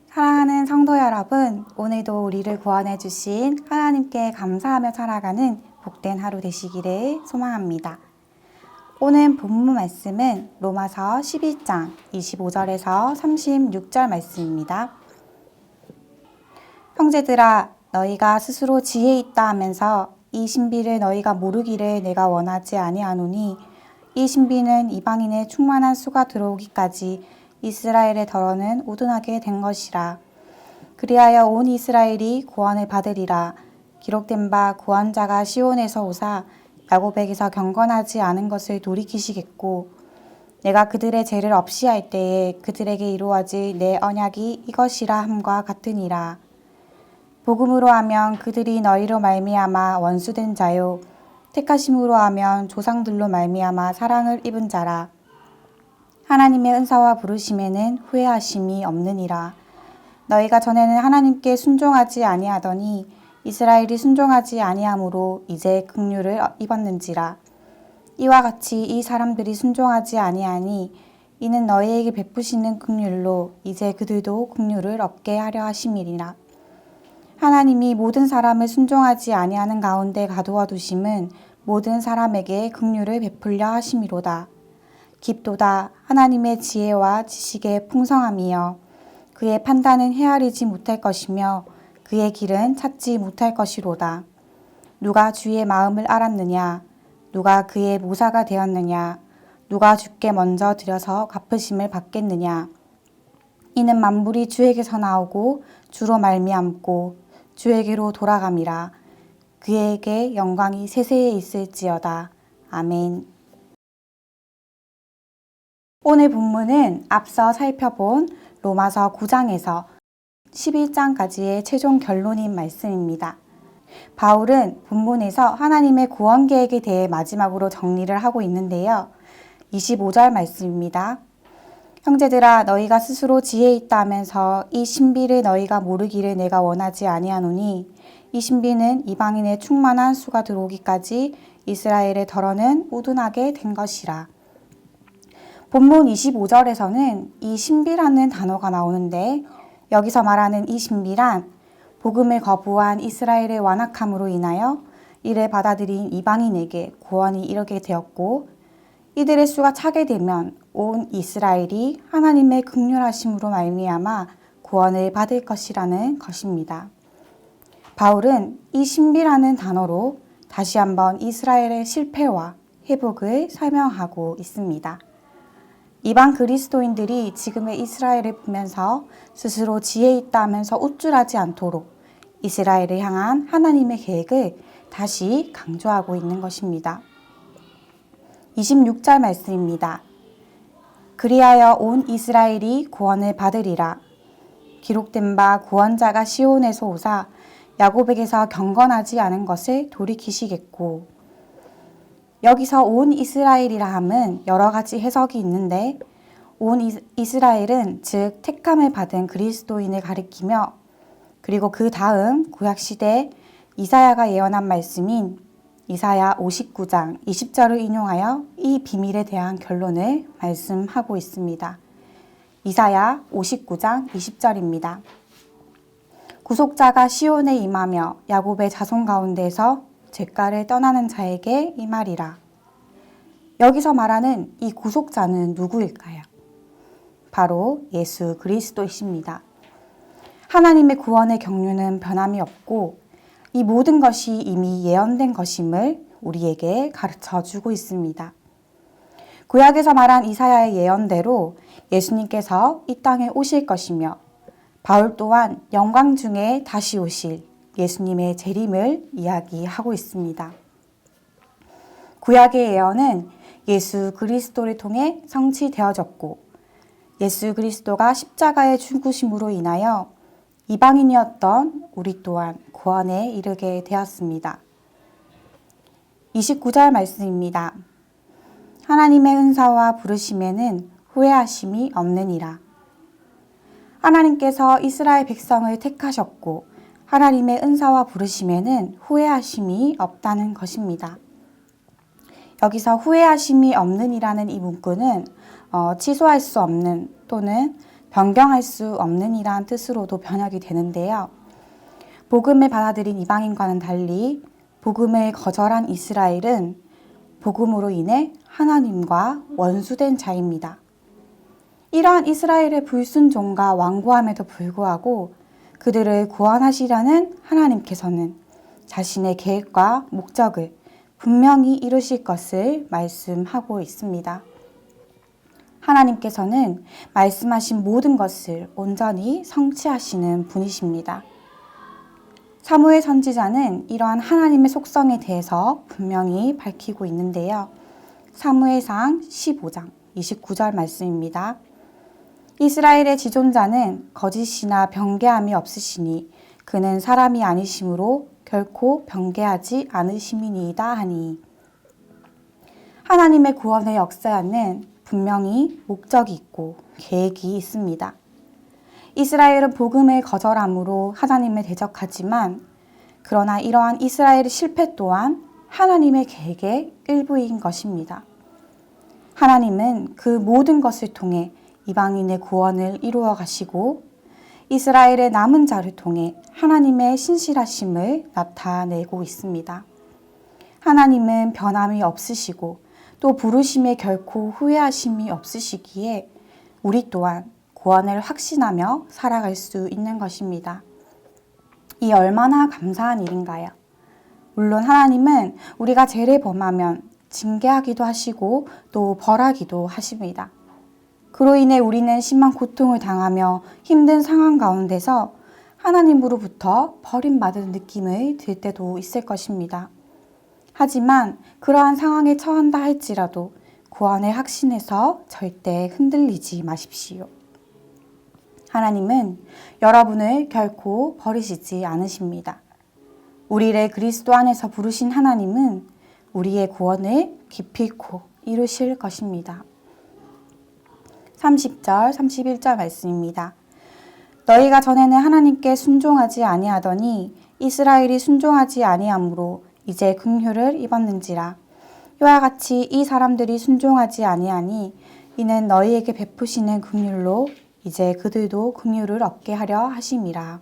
사랑하는 성도 여러분, 오늘도 우리를 구원해 주신 하나님께 감사하며 살아가는 복된 하루 되시기를 소망합니다. 오늘 본문 말씀은 로마서 11장 25절에서 36절 말씀입니다. 형제들아, 너희가 스스로 지혜 있다 하면서 이 신비를 너희가 모르기를 내가 원하지 아니하노니 이 신비는 이방인의 충만한 수가 들어오기까지 이스라엘의 덜어는 우둔하게 된 것이라. 그리하여 온 이스라엘이 구원을 받으리라. 기록된 바 구원자가 시온에서 오사 야곱에게서 경건하지 않은 것을 돌이키시겠고 내가 그들의 죄를 없이 할 때에 그들에게 이루어질 내 언약이 이것이라 함과 같으니라. 복음으로 하면 그들이 너희로 말미암아 원수된 자요 택하심으로 하면 조상들로 말미암아 사랑을 입은 자라. 하나님의 은사와 부르심에는 후회하심이 없느니라. 너희가 전에는 하나님께 순종하지 아니하더니 이스라엘이 순종하지 아니하므로 이제 긍휼을 입었는지라. 이와 같이 이 사람들이 순종하지 아니하니 이는 너희에게 베푸시는 긍휼로 이제 그들도 긍휼을 얻게 하려 하심이니라. 하나님이 모든 사람을 순종하지 아니하는 가운데 가두어 두심은 모든 사람에게 긍휼을 베풀려 하심이로다. 깊도다. 하나님의 지혜와 지식의 풍성함이여 그의 판단은 헤아리지 못할 것이며 그의 길은 찾지 못할 것이로다. 누가 주의 마음을 알았느냐? 누가 그의 모사가 되었느냐? 누가 주께 먼저 드려서 갚으심을 받겠느냐? 이는 만물이 주에게서 나오고 주로 말미암고 주에게로 돌아감이라. 그에게 영광이 세세에 있을지어다. 아멘. 오늘 본문은 앞서 살펴본 로마서 9장에서 11장까지의 최종 결론인 말씀입니다. 바울은 본문에서 하나님의 구원 계획에 대해 마지막으로 정리를 하고 있는데요. 25절 말씀입니다. 형제들아, 너희가 스스로 지혜 있다 하면서 이 신비를 너희가 모르기를 내가 원하지 아니하노니 이 신비는 이방인의 충만한 수가 들어오기까지 이스라엘의 덜어는 우둔하게 된 것이라. 본문 25절에서는 이 신비라는 단어가 나오는데 여기서 말하는 이 신비란 복음을 거부한 이스라엘의 완악함으로 인하여 이를 받아들인 이방인에게 구원이 이르게 되었고 이들의 수가 차게 되면 온 이스라엘이 하나님의 긍휼하심으로 말미암아 구원을 받을 것이라는 것입니다. 바울은 이 신비라는 단어로 다시 한번 이스라엘의 실패와 회복을 설명하고 있습니다. 이방 그리스도인들이 지금의 이스라엘을 보면서 스스로 지혜 있다 하면서 우쭐하지 않도록 이스라엘을 향한 하나님의 계획을 다시 강조하고 있는 것입니다. 26절 말씀입니다. 그리하여 온 이스라엘이 구원을 받으리라. 기록된 바 구원자가 시온에서 오사 야곱에게서 경건하지 않은 것을 돌이키시겠고 여기서 온 이스라엘이라 함은 여러 가지 해석이 있는데 온 이스라엘은 즉 택함을 받은 그리스도인을 가리키며 그리고 그 다음 구약시대 이사야가 예언한 말씀인 이사야 59장 20절을 인용하여 이 비밀에 대한 결론을 말씀하고 있습니다. 이사야 59장 20절입니다. 구속자가 시온에 임하며 야곱의 자손 가운데서 죄가를 떠나는 자에게 이 말이라. 여기서 말하는 이 구속자는 누구일까요? 바로 예수 그리스도이십니다. 하나님의 구원의 경륜은 변함이 없고 이 모든 것이 이미 예언된 것임을 우리에게 가르쳐 주고 있습니다. 구약에서 말한 이사야의 예언대로 예수님께서 이 땅에 오실 것이며 바울 또한 영광 중에 다시 오실 예수님의 재림을 이야기하고 있습니다. 구약의 예언은 예수 그리스도를 통해 성취되어졌고 예수 그리스도가 십자가의 죽으심으로 인하여 이방인이었던 우리 또한 구원에 이르게 되었습니다. 29절 말씀입니다. 하나님의 은사와 부르심에는 후회하심이 없느니라. 하나님께서 이스라엘 백성을 택하셨고 하나님의 은사와 부르심에는 후회하심이 없다는 것입니다. 여기서 후회하심이 없는이라는 이 문구는 취소할 수 없는 또는 변경할 수 없는 이란 뜻으로도 번역이 되는데요. 복음을 받아들인 이방인과는 달리 복음을 거절한 이스라엘은 복음으로 인해 하나님과 원수된 자입니다. 이러한 이스라엘의 불순종과 완고함에도 불구하고 그들을 구원하시려는 하나님께서는 자신의 계획과 목적을 분명히 이루실 것을 말씀하고 있습니다. 하나님께서는 말씀하신 모든 것을 온전히 성취하시는 분이십니다. 사무엘 선지자는 이러한 하나님의 속성에 대해서 분명히 밝히고 있는데요. 사무엘상 15장 29절 말씀입니다. 이스라엘의 지존자는 거짓이나 변개함이 없으시니 그는 사람이 아니심으로 결코 변개하지 않으심이니이다 하니. 하나님의 구원의 역사에는 분명히 목적이 있고 계획이 있습니다. 이스라엘은 복음을 거절함으로 하나님을 대적하지만 그러나 이러한 이스라엘의 실패 또한 하나님의 계획의 일부인 것입니다. 하나님은 그 모든 것을 통해 이방인의 구원을 이루어 가시고 이스라엘의 남은 자를 통해 하나님의 신실하심을 나타내고 있습니다. 하나님은 변함이 없으시고 또 부르심에 결코 후회하심이 없으시기에 우리 또한 구원을 확신하며 살아갈 수 있는 것입니다. 이 얼마나 감사한 일인가요? 물론 하나님은 우리가 죄를 범하면 징계하기도 하시고 또 벌하기도 하십니다. 그로 인해 우리는 심한 고통을 당하며 힘든 상황 가운데서 하나님으로부터 버림받은 느낌을 들 때도 있을 것입니다. 하지만 그러한 상황에 처한다 할지라도 구원의 확신에서 절대 흔들리지 마십시오. 하나님은 여러분을 결코 버리시지 않으십니다. 우리를 그리스도 안에서 부르신 하나님은 우리의 구원을 기필코 이루실 것입니다. 30절, 31절 말씀입니다. 너희가 전에는 하나님께 순종하지 아니하더니 이스라엘이 순종하지 아니하므로 이제 긍휼을 입었는지라. 이와 같이 이 사람들이 순종하지 아니하니 이는 너희에게 베푸시는 긍휼로 이제 그들도 긍휼을 얻게 하려 하심이라.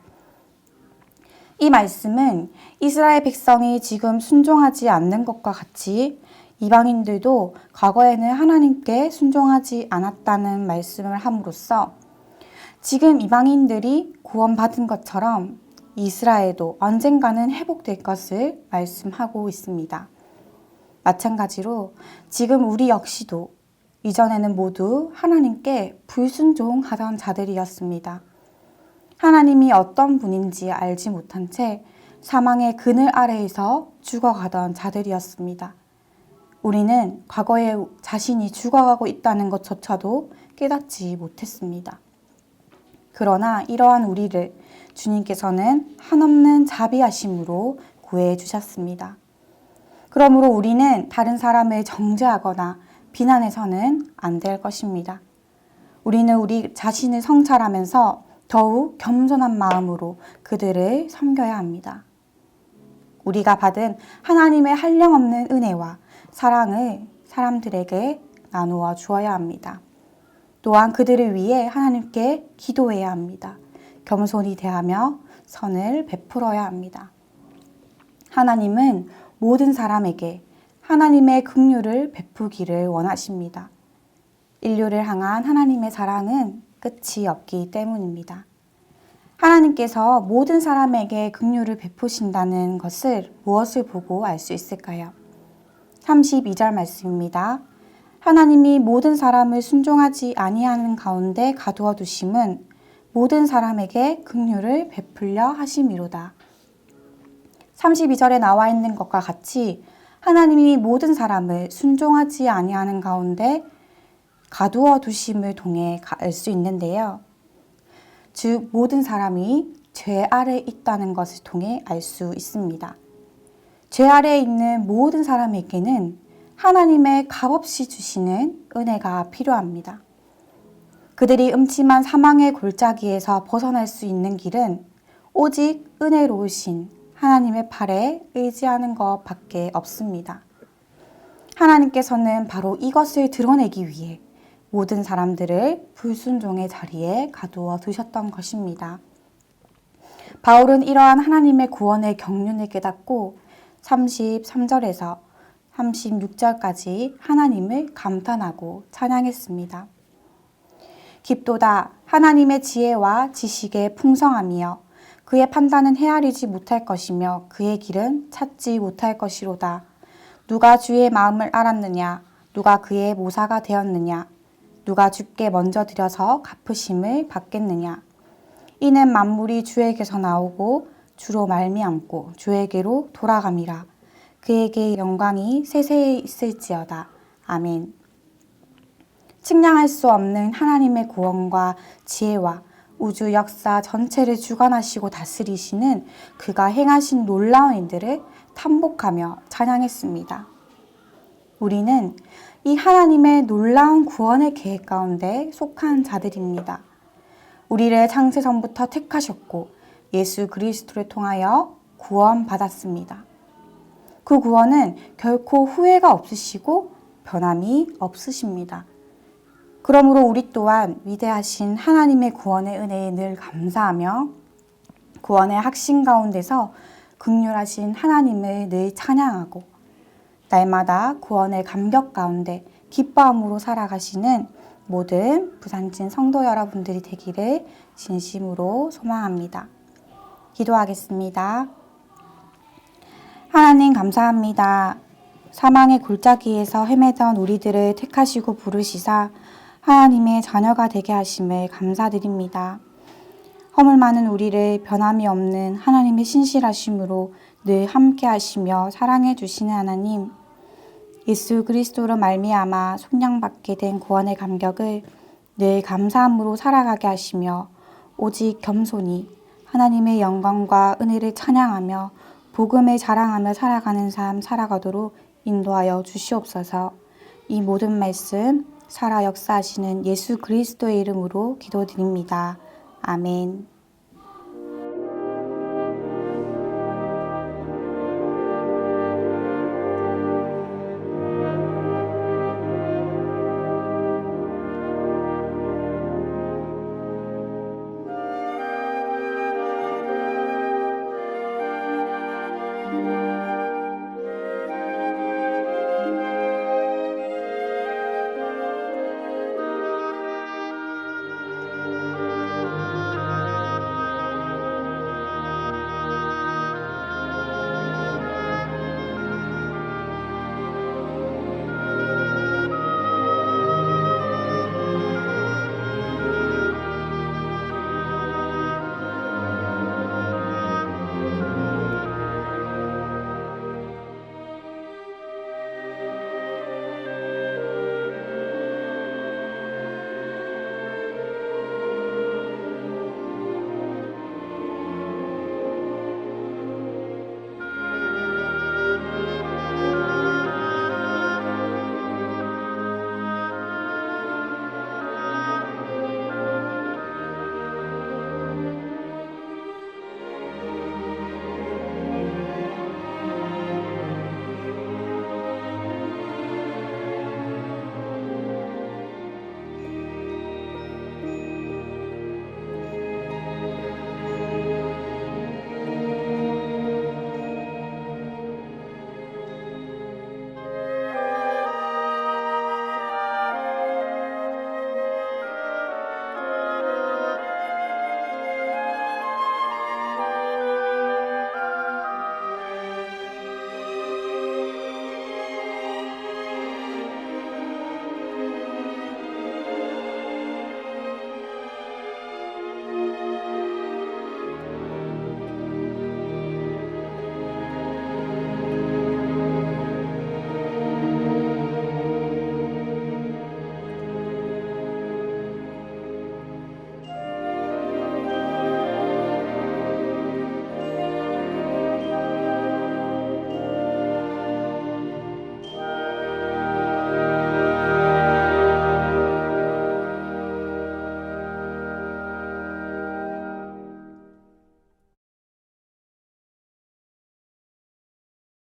이 말씀은 이스라엘 백성이 지금 순종하지 않는 것과 같이 이방인들도 과거에는 하나님께 순종하지 않았다는 말씀을 함으로써 지금 이방인들이 구원받은 것처럼 이스라엘도 언젠가는 회복될 것을 말씀하고 있습니다. 마찬가지로 지금 우리 역시도 이전에는 모두 하나님께 불순종하던 자들이었습니다. 하나님이 어떤 분인지 알지 못한 채 사망의 그늘 아래에서 죽어가던 자들이었습니다. 우리는 과거에 자신이 죽어가고 있다는 것조차도 깨닫지 못했습니다. 그러나 이러한 우리를 주님께서는 한없는 자비하심으로 구해 주셨습니다. 그러므로 우리는 다른 사람을 정죄하거나 비난해서는 안 될 것입니다. 우리는 우리 자신을 성찰하면서 더욱 겸손한 마음으로 그들을 섬겨야 합니다. 우리가 받은 하나님의 한량없는 은혜와 사랑을 사람들에게 나누어 주어야 합니다. 또한 그들을 위해 하나님께 기도해야 합니다. 겸손히 대하며 선을 베풀어야 합니다. 하나님은 모든 사람에게 하나님의 긍휼을 베푸기를 원하십니다. 인류를 향한 하나님의 사랑은 끝이 없기 때문입니다. 하나님께서 모든 사람에게 긍휼을 베푸신다는 것을 무엇을 보고 알 수 있을까요? 32절 말씀입니다. 하나님이 모든 사람을 순종하지 아니하는 가운데 가두어 두심은 모든 사람에게 긍휼을 베풀려 하심이로다. 32절에 나와 있는 것과 같이 하나님이 모든 사람을 순종하지 아니하는 가운데 가두어 두심을 통해 알 수 있는데요. 즉 모든 사람이 죄 아래 있다는 것을 통해 알 수 있습니다. 죄 아래에 있는 모든 사람에게는 하나님의 값없이 주시는 은혜가 필요합니다. 그들이 음침한 사망의 골짜기에서 벗어날 수 있는 길은 오직 은혜로우신 하나님의 팔에 의지하는 것밖에 없습니다. 하나님께서는 바로 이것을 드러내기 위해 모든 사람들을 불순종의 자리에 가두어 두셨던 것입니다. 바울은 이러한 하나님의 구원의 경륜을 깨닫고 33절에서 36절까지 하나님을 감탄하고 찬양했습니다. 깊도다 하나님의 지혜와 지식의 풍성함이여 그의 판단은 헤아리지 못할 것이며 그의 길은 찾지 못할 것이로다. 누가 주의 마음을 알았느냐? 누가 그의 모사가 되었느냐? 누가 주께 먼저 드려서 갚으심을 받겠느냐? 이는 만물이 주에게서 나오고 주로 말미암고 주에게로 돌아감이라. 그에게 영광이 세세히 있을지어다. 아멘. 측량할 수 없는 하나님의 구원과 지혜와 우주 역사 전체를 주관하시고 다스리시는 그가 행하신 놀라운 일들을 탐복하며 찬양했습니다. 우리는 이 하나님의 놀라운 구원의 계획 가운데 속한 자들입니다. 우리를 창세전부터 택하셨고 예수 그리스도를 통하여 구원받았습니다. 그 구원은 결코 후회가 없으시고 변함이 없으십니다. 그러므로 우리 또한 위대하신 하나님의 구원의 은혜에 늘 감사하며 구원의 확신 가운데서 긍휼하신 하나님을 늘 찬양하고 날마다 구원의 감격 가운데 기뻐함으로 살아가시는 모든 부산진 성도 여러분들이 되기를 진심으로 소망합니다. 기도하겠습니다. 하나님 감사합니다. 사망의 골짜기에서 헤매던 우리들을 택하시고 부르시사 하나님의 자녀가 되게 하심을 감사드립니다. 허물 많은 우리를 변함이 없는 하나님의 신실하심으로 늘 함께 하시며 사랑해 주시는 하나님, 예수 그리스도로 말미암아 속량받게 된 구원의 감격을 늘 감사함으로 살아가게 하시며 오직 겸손히 하나님의 영광과 은혜를 찬양하며 복음을 자랑하며 살아가는 삶 살아가도록 인도하여 주시옵소서. 이 모든 말씀 살아 역사하시는 예수 그리스도의 이름으로 기도드립니다. 아멘.